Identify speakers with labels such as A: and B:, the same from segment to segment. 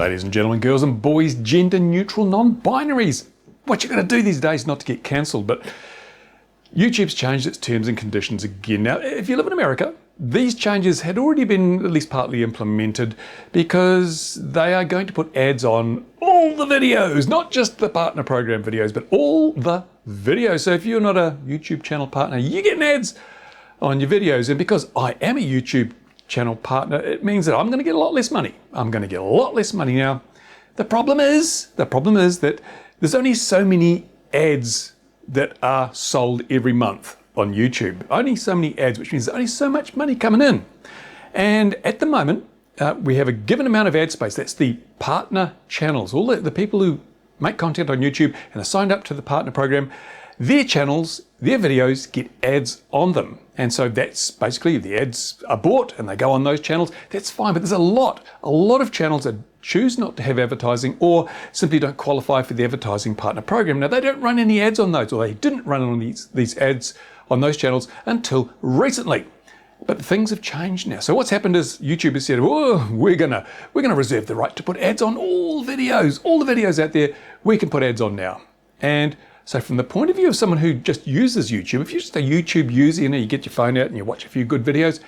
A: Ladies and gentlemen, girls and boys, gender neutral, non-binaries. What you going to do these days not to get cancelled? But YouTube's changed its terms and conditions again. Now, if you live in America, these changes had already been at least partly implemented because they are going to put ads on all the videos, not just the partner program videos, but all the videos. So if you're not a YouTube channel partner, you're getting ads on your videos. And because I am a YouTube channel partner, it means that I'm going to get a lot less money. I'm going to get a lot less money. Now, the problem is that there's only so many ads that are sold every month on YouTube. Only so many ads, which means there's only so much money coming in. And at the moment, we have a given amount of ad space. That's the partner channels. All the people who make content on YouTube and are signed up to the partner program, their channels, their videos get ads on them. And so that's basically the ads are bought and they go on those channels. That's fine, but there's a lot of channels that choose not to have advertising or simply don't qualify for the advertising partner program. Now, they don't run any ads on those, or they didn't run on these ads on those channels until recently. But things have changed now. So what's happened is YouTube has said, oh, we're gonna reserve the right to put ads on all the videos out there, we can put ads on now. And so from the point of view of someone who just uses YouTube, if you're just a YouTube user, you get your phone out and you watch a few good videos,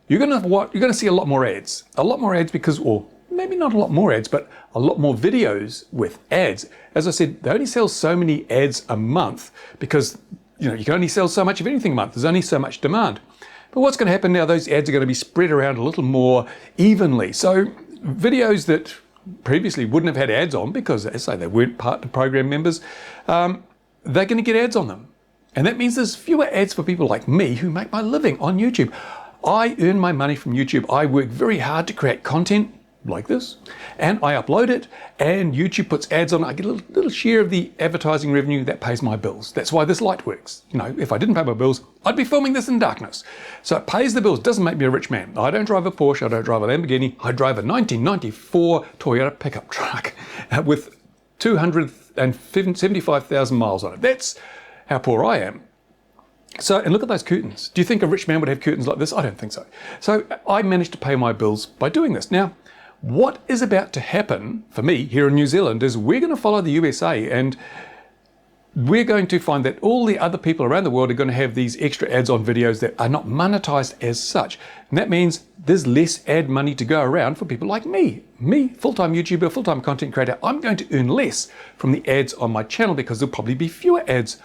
A: you're gonna see a lot more ads. A lot more ads because, or maybe not a lot more ads, but a lot more videos with ads. As I said, they only sell so many ads a month because you can only sell so much of anything a month. There's only so much demand. But what's going to happen now, those ads are going to be spread around a little more evenly. So videos that previously wouldn't have had ads on because, as I say, they weren't partner program members, they're going to get ads on them. And that means there's fewer ads for people like me who make my living on YouTube. I earn my money from YouTube. I work very hard to create content like this, and I upload it, and YouTube puts ads on. I get a little share of the advertising revenue that pays my bills. That's why this light works. If I didn't pay my bills, I'd be filming this in darkness. So it pays the bills. It doesn't make me a rich man. I don't drive a Porsche. I don't drive a Lamborghini. I drive a 1994 Toyota pickup truck with 275,000 miles on it. That's how poor I am. So, and look at those curtains. Do you think a rich man would have curtains like this? I don't think so. So I managed to pay my bills by doing this. Now, what is about to happen for me here in New Zealand is we're going to follow the USA, and we're going to find that all the other people around the world are going to have these extra ads on videos that are not monetized as such. And that means there's less ad money to go around for people like me. Me, full-time YouTuber, full-time content creator, I'm going to earn less from the ads on my channel because there'll probably be fewer ads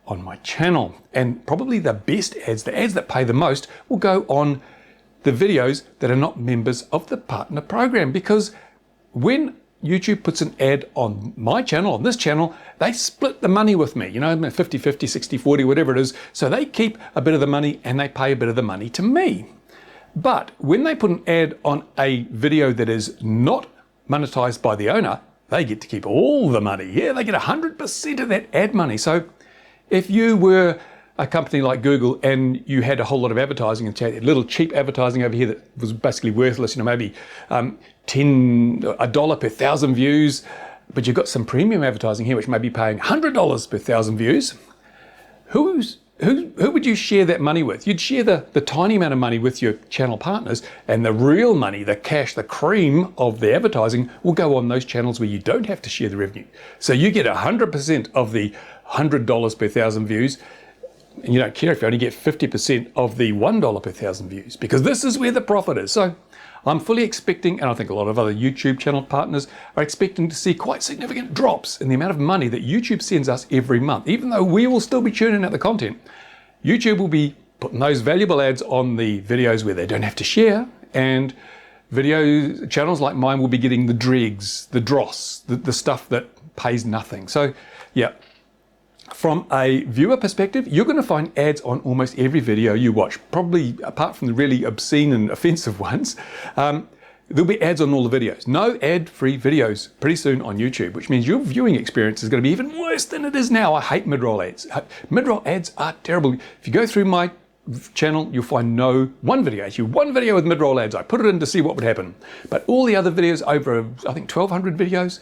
A: on my channel. And probably the best ads, the ads that pay the most, will go on the videos that are not members of the partner program, because when YouTube puts an ad on my channel, on this channel, they split the money with me, 50-50, 60-40, whatever it is. So they keep a bit of the money and they pay a bit of the money to me. But when they put an ad on a video that is not monetized by the owner, they get to keep all the money. Yeah, they get 100% of that ad money. So if you were a company like Google and you had a whole lot of advertising and a little cheap advertising over here that was basically worthless, maybe $1 per 1,000 views, but you've got some premium advertising here which may be paying $100 per 1,000 views, who would you share that money with? You'd share the tiny amount of money with your channel partners, and the real money, the cash, the cream of the advertising will go on those channels where you don't have to share the revenue. So you get 100% of the $100 per 1,000 views, and you don't care if you only get 50% of the $1 per 1,000 views, because this is where the profit is. So I'm fully expecting, and I think a lot of other YouTube channel partners are expecting to see quite significant drops in the amount of money that YouTube sends us every month. Even though we will still be churning out the content, YouTube will be putting those valuable ads on the videos where they don't have to share, and video channels like mine will be getting the dregs, the dross, the stuff that pays nothing. So yeah, from a viewer perspective, you're going to find ads on almost every video you watch, probably apart from the really obscene and offensive ones. There'll be ads on all the videos. No ad-free videos pretty soon on YouTube, which means your viewing experience is going to be even worse than it is now. I hate mid-roll ads. Mid-roll ads are terrible. If you go through my channel, you'll find one video with mid-roll ads. I put it in to see what would happen. But all the other videos, over, I think, 1,200 videos,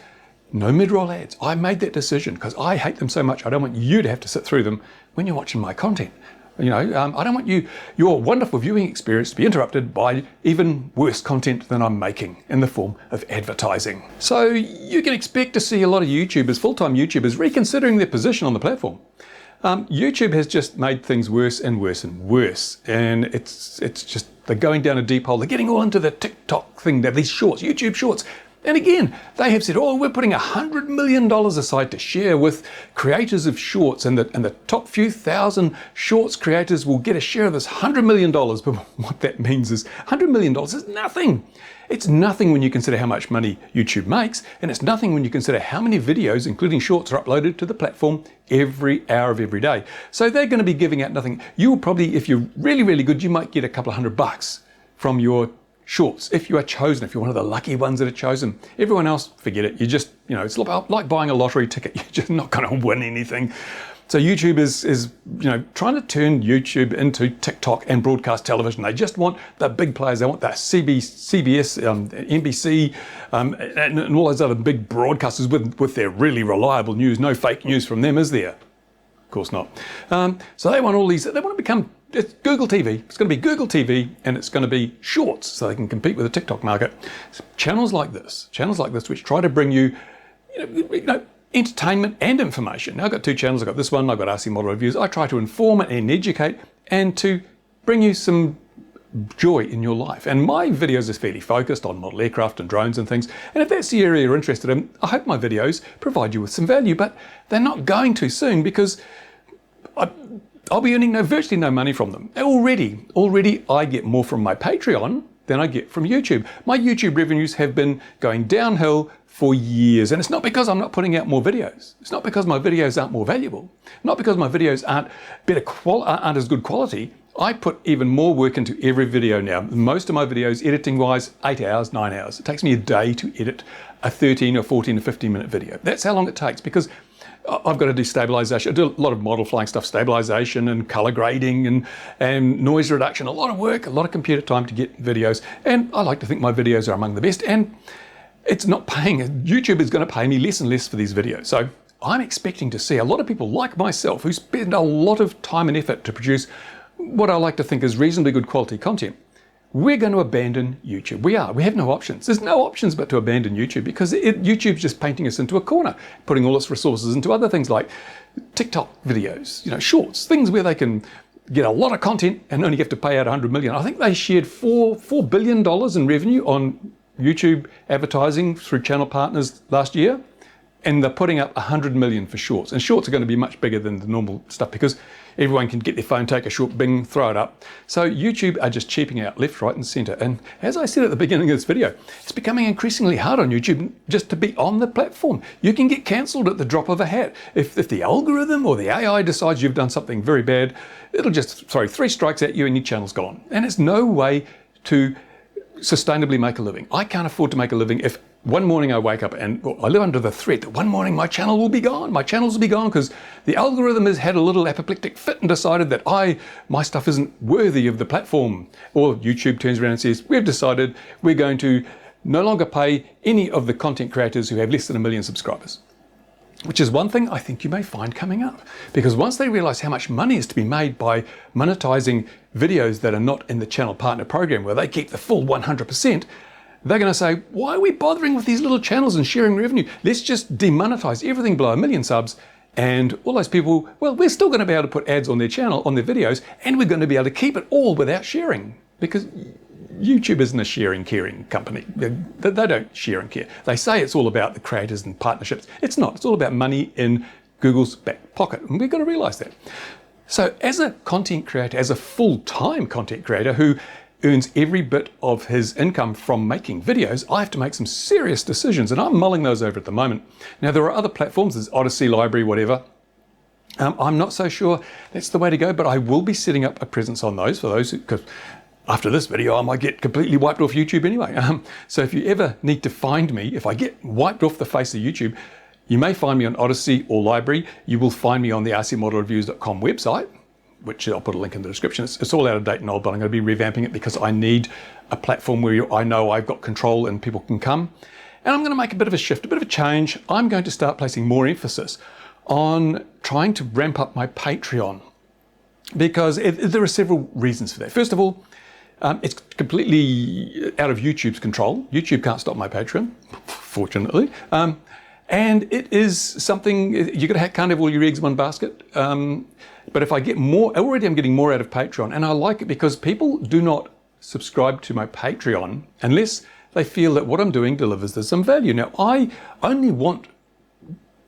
A: no mid-roll ads. I made that decision because I hate them so much. I don't want you to have to sit through them when you're watching my content. I don't want your wonderful viewing experience to be interrupted by even worse content than I'm making in the form of advertising. So you can expect to see a lot of YouTubers, full-time YouTubers, reconsidering their position on the platform. YouTube has just made things worse and worse and worse. And it's just, they're going down a deep hole. They're getting all into the TikTok thing, these shorts, YouTube shorts. And again, they have said, we're putting $100 million aside to share with creators of shorts, and the top few thousand shorts creators will get a share of this $100 million. But what that means is $100 million is nothing. It's nothing when you consider how much money YouTube makes, and it's nothing when you consider how many videos, including shorts, are uploaded to the platform every hour of every day. So they're going to be giving out nothing. You will probably, if you're really, really good, you might get a couple of $100 from your shorts, if you are chosen, if you're one of the lucky ones that are chosen. Everyone else, forget it. You just, it's like buying a lottery ticket. You're just not going to win anything. So YouTube is trying to turn YouTube into TikTok and broadcast television. They just want the big players. They want the CBS, NBC, and all those other big broadcasters with their really reliable news. No fake news from them, is there? Of course not. So they want all these. They want to become. It's Google TV. It's going to be Google TV, and it's going to be shorts, so they can compete with the TikTok market. Channels like this, which try to bring you, entertainment and information. Now I've got two channels. I've got this one. I've got RC Model Reviews. I try to inform and educate, and to bring you some joy in your life. And my videos are fairly focused on model aircraft and drones and things. And if that's the area you're interested in, I hope my videos provide you with some value. But they're not going to soon, because I'll be earning virtually no money from them. Already I get more from my Patreon than I get from YouTube. My YouTube revenues have been going downhill for years, and it's not because I'm not putting out more videos. It's not because my videos aren't more valuable. Not because my videos aren't as good quality. I put even more work into every video now. Most of my videos, editing-wise, 8 hours, 9 hours. It takes me a day to edit a 13 or 14 or 15-minute video. That's how long it takes, because I've got to do stabilization. I do a lot of model flying stuff, stabilization and color grading and noise reduction, a lot of work, a lot of computer time to get videos. And I like to think my videos are among the best, and it's not paying. YouTube is going to pay me less and less for these videos. So I'm expecting to see a lot of people like myself who spend a lot of time and effort to produce what I like to think is reasonably good quality content. We're going to abandon YouTube. We have no options. There's no options but to abandon YouTube, because YouTube's just painting us into a corner, putting all its resources into other things like TikTok videos, shorts, things where they can get a lot of content and only have to pay out $100 million. I think they shared $4 billion in revenue on YouTube advertising through channel partners last year, and they're putting up $100 million for shorts. And shorts are going to be much bigger than the normal stuff, because everyone can get their phone, take a short, bing, throw it up. So YouTube are just cheaping out left, right, and center. And as I said at the beginning of this video, it's becoming increasingly hard on YouTube just to be on the platform. You can get cancelled at the drop of a hat. If the algorithm or the AI decides you've done something very bad, it'll just throw 3 strikes at you and your channel's gone. And it's no way to sustainably make a living. I can't afford to make a living if one morning I wake up and I live under the threat that one morning my channel will be gone. My channels will be gone because the algorithm has had a little apoplectic fit and decided that my stuff isn't worthy of the platform. Or YouTube turns around and says, we've decided we're going to no longer pay any of the content creators who have less than 1 million subscribers. Which is one thing I think you may find coming up. Because once they realize how much money is to be made by monetizing videos that are not in the channel partner program, where they keep the full 100%, they're going to say, why are we bothering with these little channels and sharing revenue? Let's just demonetize everything below 1 million subs, and all those people, well, we're still going to be able to put ads on their channel, on their videos, and we're going to be able to keep it all without sharing. Because YouTube isn't a sharing, caring company. They don't share and care. They say it's all about the creators and partnerships. It's not. It's all about money in Google's back pocket, and we've got to realize that. So as a content creator, as a full-time content creator who earns every bit of his income from making videos, I have to make some serious decisions, and I'm mulling those over at the moment. Now, there are other platforms, there's Odyssey, Library, whatever. I'm not so sure that's the way to go, but I will be setting up a presence on those for those who, because after this video, I might get completely wiped off YouTube anyway. So if you ever need to find me, if I get wiped off the face of YouTube, you may find me on Odyssey or Library. You will find me on the rcmodelreviews.com website, which I'll put a link in the description. It's all out of date and old, but I'm going to be revamping it because I need a platform where I know I've got control and people can come. And I'm going to make a bit of a shift, a bit of a change. I'm going to start placing more emphasis on trying to ramp up my Patreon. because there are several reasons for that. First of all, it's completely out of YouTube's control. YouTube can't stop my Patreon, fortunately. And it is something, can't have all your eggs in one basket. But if I get more, already I'm getting more out of Patreon, and I like it because people do not subscribe to my Patreon unless they feel that what I'm doing delivers them some value. Now, I only want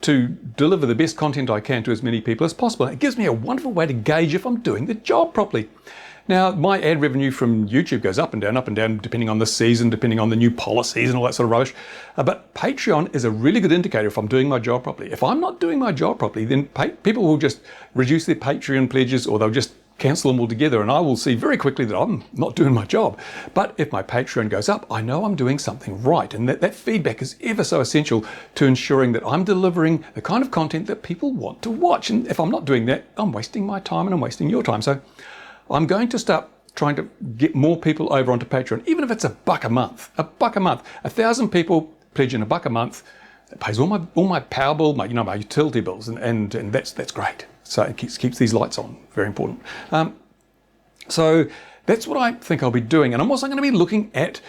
A: to deliver the best content I can to as many people as possible. It gives me a wonderful way to gauge if I'm doing the job properly. Now, my ad revenue from YouTube goes up and down, depending on the season, depending on the new policies and all that sort of rubbish. But Patreon is a really good indicator if I'm doing my job properly. If I'm not doing my job properly, then people will just reduce their Patreon pledges, or they'll just cancel them altogether, and I will see very quickly that I'm not doing my job. But if my Patreon goes up, I know I'm doing something right, and that feedback is ever so essential to ensuring that I'm delivering the kind of content that people want to watch. And if I'm not doing that, I'm wasting my time and I'm wasting your time. So I'm going to start trying to get more people over onto Patreon, even if it's $1 a month. $1 a month. 1,000 people pledging $1 a month. It pays all my power bill, my utility bills, and that's great. So it keeps these lights on. Very important. So that's what I think I'll be doing, and I'm also going to be looking at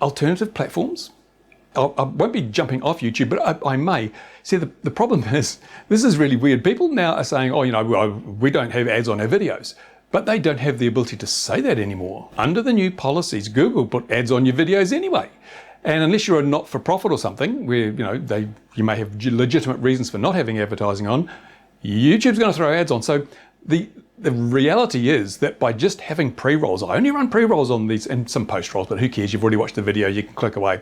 A: alternative platforms. I won't be jumping off YouTube, but I may. See, the problem is, this is really weird. People now are saying, we don't have ads on our videos. But they don't have the ability to say that anymore. Under the new policies, Google put ads on your videos anyway. And unless you're a not-for-profit or something, where you may have legitimate reasons for not having advertising on, YouTube's going to throw ads on. So the reality is that by just having pre-rolls, I only run pre-rolls on these and some post-rolls, but who cares? You've already watched the video, you can click away.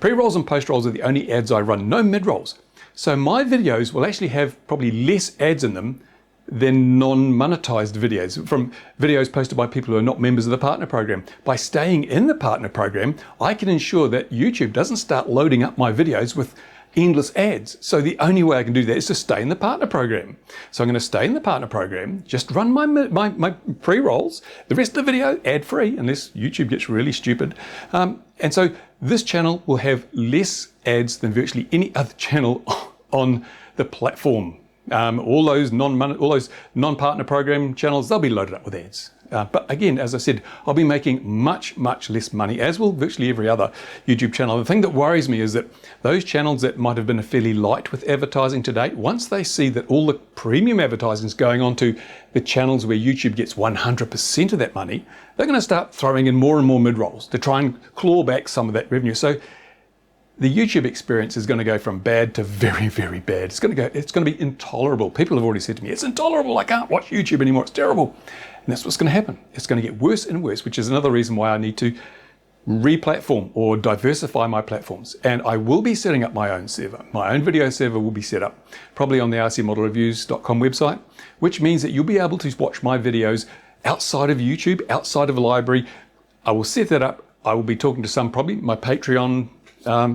A: Pre-rolls and post-rolls are the only ads I run, no mid-rolls. So my videos will actually have probably less ads in them than non-monetized videos, from videos posted by people who are not members of the partner program. By staying in the partner program, I can ensure that YouTube doesn't start loading up my videos with endless ads. So the only way I can do that is to stay in the partner program. So I'm going to stay in the partner program, just run my pre-rolls, the rest of the video ad-free, unless YouTube gets really stupid. And so this channel will have less ads than virtually any other channel on the platform. All those non-partner program channels, they'll be loaded up with ads. But again, as I said, I'll be making much, much less money, as will virtually every other YouTube channel. The thing that worries me is that those channels that might have been fairly light with advertising to date, once they see that all the premium advertising is going on to the channels where YouTube gets 100% of that money, they're going to start throwing in more and more mid-rolls to try and claw back some of that revenue. So the YouTube experience is going to go from bad to very, very bad. It's going to be intolerable. People have already said to me, it's intolerable. I can't watch YouTube anymore. It's terrible. And that's what's going to happen. It's going to get worse and worse, which is another reason why I need to re-platform or diversify my platforms. And I will be setting up my own server. My own video server will be set up, probably on the rcmodelreviews.com website, which means that you'll be able to watch my videos outside of YouTube, outside of a library. I will set that up. I will be talking to some, probably my Patreon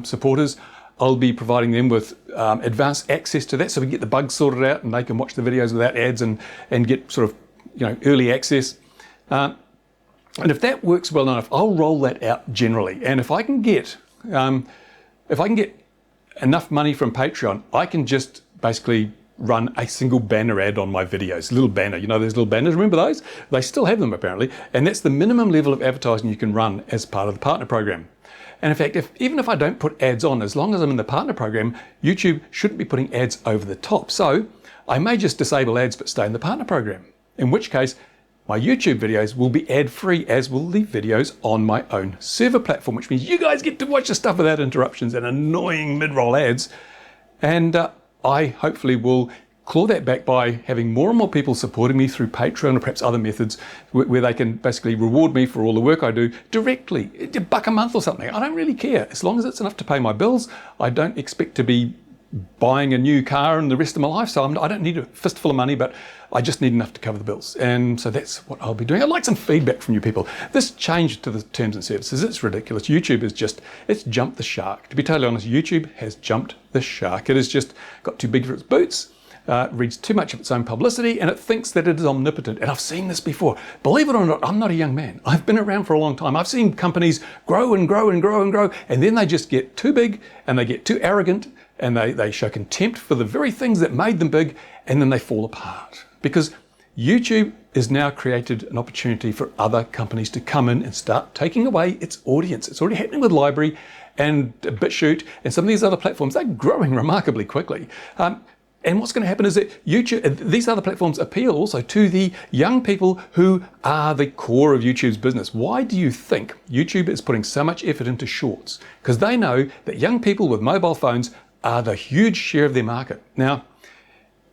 A: supporters. I'll be providing them with advanced access to that, so we can get the bugs sorted out and they can watch the videos without ads and get sort of early access. And if that works well enough, I'll roll that out generally. And if I can get enough money from Patreon, I can just basically run a single banner ad on my videos. A little banner, those little banners, remember those? They still have them apparently. And that's the minimum level of advertising you can run as part of the partner program. And in fact, even if I don't put ads on, as long as I'm in the partner program, YouTube shouldn't be putting ads over the top. So I may just disable ads but stay in the partner program, in which case my YouTube videos will be ad-free, as will the videos on my own server platform, which means you guys get to watch the stuff without interruptions and annoying mid-roll ads. And I hopefully will claw that back by having more and more people supporting me through Patreon or perhaps other methods where they can basically reward me for all the work I do directly, $1 a month or something. I don't really care. As long as it's enough to pay my bills, I don't expect to be buying a new car and the rest of my life. So I don't need a fistful of money, but I just need enough to cover the bills. And so that's what I'll be doing. I'd like some feedback from you people. This change to the terms and services, it's ridiculous. YouTube it's jumped the shark. To be totally honest, YouTube has jumped the shark. It has just got too big for its boots. Reads too much of its own publicity, and it thinks that it is omnipotent. And I've seen this before. Believe it or not, I'm not a young man. I've been around for a long time. I've seen companies grow and grow and grow and grow, and then they just get too big and they get too arrogant and they show contempt for the very things that made them big, and then they fall apart. Because YouTube has now created an opportunity for other companies to come in and start taking away its audience. It's already happening with Library and BitChute and some of these other platforms. They're growing remarkably quickly. And what's going to happen is that YouTube, these other platforms appeal also to the young people who are the core of YouTube's business. Why do you think YouTube is putting so much effort into shorts? Because they know that young people with mobile phones are the huge share of their market. Now,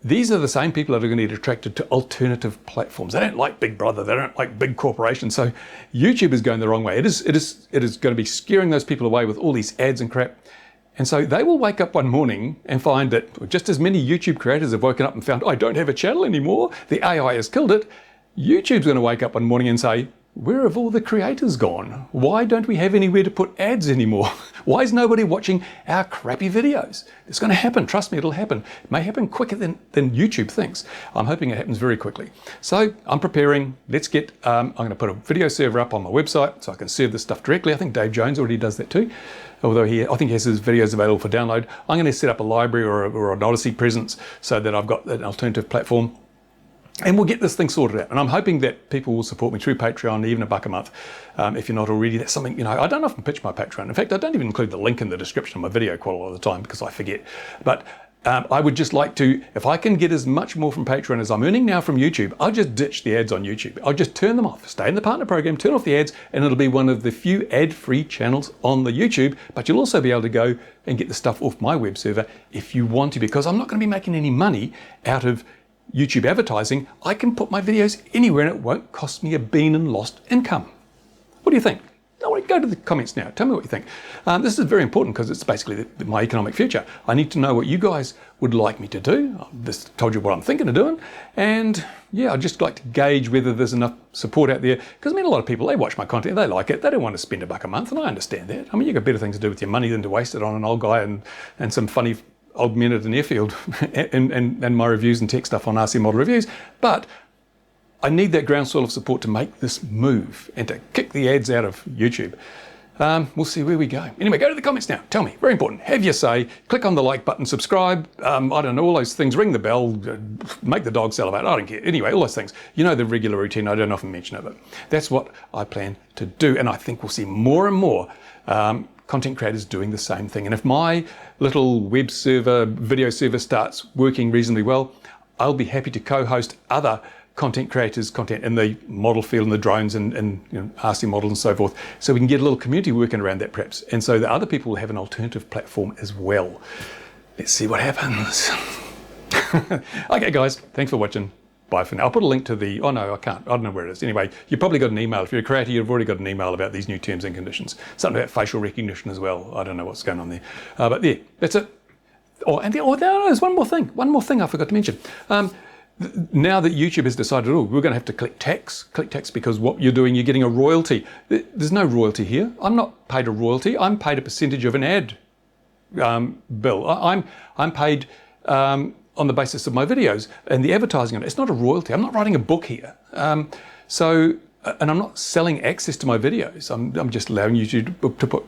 A: these are the same people that are going to get attracted to alternative platforms. They don't like Big Brother. They don't like big corporations. So YouTube is going the wrong way. It is going to be scaring those people away with all these ads and crap. And so they will wake up one morning and find that just as many YouTube creators have woken up and found, I don't have a channel anymore, the AI has killed it. YouTube's going to wake up one morning and say, where have all the creators gone? Why don't we have anywhere to put ads anymore? Why is nobody watching our crappy videos? It's going to happen. Trust me, it'll happen. It may happen quicker than YouTube thinks. I'm hoping it happens very quickly. So I'm preparing. Let's get, I'm going to put a video server up on my website so I can serve this stuff directly. I think Dave Jones already does that too. Although I think he has his videos available for download. I'm going to set up a library or an Odyssey presence so that I've got an alternative platform. And we'll get this thing sorted out. And I'm hoping that people will support me through Patreon, even $1 a month. If you're not already, that's something, you know, I don't often pitch my Patreon. In fact, I don't even include the link in the description of my video quite a lot of the time because I forget. But I would just like to, if I can get as much more from Patreon as I'm earning now from YouTube, I'll just ditch the ads on YouTube. I'll just turn them off, stay in the partner program, turn off the ads, and it'll be one of the few ad-free channels on the YouTube. But you'll also be able to go and get the stuff off my web server if you want to, because I'm not going to be making any money out of YouTube advertising. I can put my videos anywhere and it won't cost me a bean in lost income. What do you think? Go to the comments now. Tell me what you think. This is very important because it's basically my economic future. I need to know what you guys would like me to do. I've just told you what I'm thinking of doing. And yeah, I'd just like to gauge whether there's enough support out there. Because I mean, a lot of people, they watch my content, they like it. They don't want to spend $1 a month, and I understand that. I mean, you've got better things to do with your money than to waste it on an old guy and some funny old men at an airfield and my reviews and tech stuff on RC Model Reviews. But I need that groundswell of support to make this move and to kick the ads out of YouTube. We'll see where we go. Anyway, go to the comments now. Tell me, very important. Have your say. Click on the like button, subscribe. I don't know, all those things. Ring the bell, make the dog salivate. I don't care. Anyway, all those things. You know the regular routine. I don't often mention it, but that's what I plan to do. And I think we'll see more and more content creators doing the same thing. And if my little web server, video server starts working reasonably well, I'll be happy to co-host other content creators' content in the model field and the drones and you know, RC models and so forth. So we can get a little community working around that perhaps. And so the other people will have an alternative platform as well. Let's see what happens. Okay, guys, thanks for watching. Bye for now. I'll put a link to the, oh no, I can't. I don't know where it is. Anyway, you probably got an email. If you're a creator, you've already got an email about these new terms and conditions. Something about facial recognition as well. I don't know what's going on there. But yeah, that's it. There's one more thing. One more thing I forgot to mention. Now that YouTube has decided, oh, we're going to have to collect tax because what you're doing, you're getting a royalty. There's no royalty here. I'm not paid a royalty. I'm paid a percentage of an ad bill. I'm paid on the basis of my videos and the advertising on it. It's not a royalty. I'm not writing a book here. And I'm not selling access to my videos. I'm just allowing YouTube to put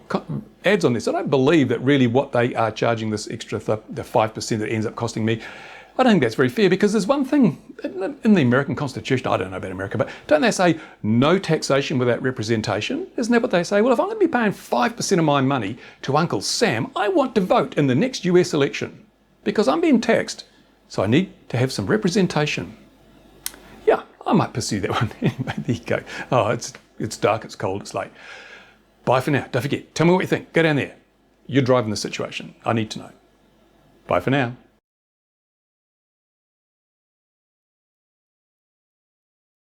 A: ads on this. I don't believe that really what they are charging this extra, the 5% that ends up costing me, I don't think that's very fair, because there's one thing in the American Constitution, I don't know about America, but don't they say no taxation without representation? Isn't that what they say? Well, if I'm going to be paying 5% of my money to Uncle Sam, I want to vote in the next US election because I'm being taxed. So I need to have some representation. Yeah, I might pursue that one. Anyway, there you go. Oh, it's dark, it's cold, it's late. Bye for now. Don't forget, tell me what you think. Go down there. You're driving the situation. I need to know. Bye for now.